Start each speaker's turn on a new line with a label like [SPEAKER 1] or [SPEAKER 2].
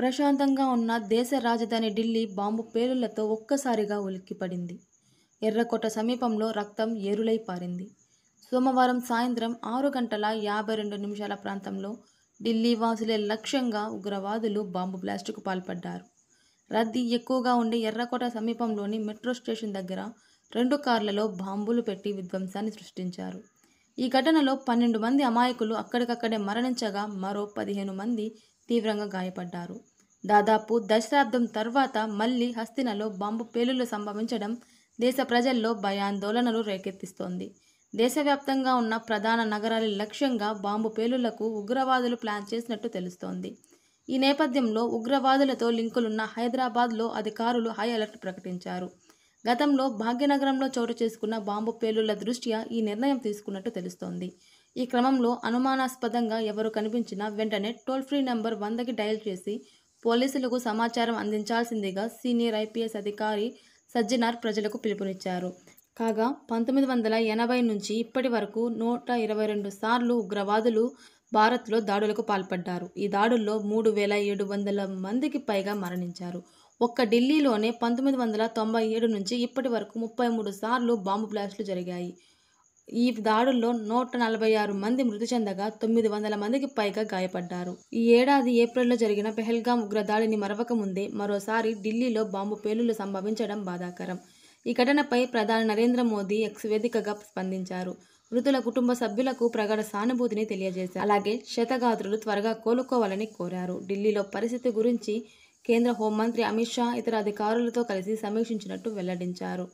[SPEAKER 1] ప్రశాంతంగా ఉన్న దేశ రాజధాని ఢిల్లీ బాంబు పేలుళ్లతో ఒక్కసారిగా ఉలిక్కిపడింది. ఎర్రకోట సమీపంలో రక్తం ఏరులై పారింది. సోమవారం సాయంత్రం 6:52 ప్రాంతంలో ఢిల్లీ వాసులే లక్ష్యంగా ఉగ్రవాదులు బాంబు బ్లాస్టుకు పాల్పడ్డారు. రద్దీ ఎక్కువగా ఉండే ఎర్రకోట సమీపంలోని మెట్రో స్టేషన్ దగ్గర 2 కార్లలో బాంబులు పెట్టి విధ్వంసాన్ని సృష్టించారు. ఈ ఘటనలో 12 మంది అమాయకులు అక్కడికక్కడే మరణించగా మరో 15 మంది తీవ్రంగా గాయపడ్డారు. దాదాపు దశాబ్దం తర్వాత మళ్లీ హస్తినలో బాంబు పేలుళ్లు సంభవించడం దేశ ప్రజల్లో భయాందోళనలు రేకెత్తిస్తోంది. దేశవ్యాప్తంగా ఉన్న ప్రధాన నగరాల లక్ష్యంగా బాంబు పేలుళ్లకు ఉగ్రవాదులు ప్లాన్ చేసినట్టు తెలుస్తోంది. ఈ నేపథ్యంలో ఉగ్రవాదులతో లింకులున్న హైదరాబాద్లో అధికారులు హై అలర్ట్ ప్రకటించారు. గతంలో భాగ్యనగరంలో చోటు చేసుకున్న బాంబు పేలుళ్ల దృష్ట్యా ఈ నిర్ణయం తీసుకున్నట్టు తెలుస్తోంది. ఈ క్రమంలో అనుమానాస్పదంగా ఎవరు కనిపించినా వెంటనే టోల్ ఫ్రీ నెంబర్ 100కి డయల్ చేసి పోలీసులకు సమాచారం అందించాల్సిందిగా సీనియర్ ఐపీఎస్ అధికారి సజ్జనార్ ప్రజలకు పిలుపునిచ్చారు. కాగా 1980 నుంచి ఇప్పటి వరకు 122 సార్లు ఉగ్రవాదులు భారత్లో దాడులకు పాల్పడ్డారు. ఈ దాడుల్లో 3700 మందికి పైగా మరణించారు. ఒక్క ఢిల్లీలోనే 1997 నుంచి ఇప్పటి వరకు 33 సార్లు బాంబు బ్లాస్టులు జరిగాయి. ఈ దాడుల్లో 146 మంది మృతి చెందగా 900 మందికి పైగా గాయపడ్డారు. ఈ ఏడాది ఏప్రిల్లో జరిగిన పెహల్గాం ఉగ్రదాడిని మరవక ముందే మరోసారి ఢిల్లీలో బాంబు పేలుళ్లు సంభవించడం బాధాకరం. ఈ ఘటనపై ప్రధాని నరేంద్ర మోదీ ఎక్స్ వేదికగా స్పందించారు. మృతుల కుటుంబ సభ్యులకు ప్రగాఢ సానుభూతిని తెలియజేశారు. అలాగే క్షతగాత్రులు త్వరగా కోలుకోవాలని కోరారు. ఢిల్లీలో పరిస్థితి గురించి కేంద్ర హోంమంత్రి అమిత్ షా ఇతర అధికారులతో కలిసి సమీక్షించినట్టు వెల్లడించారు.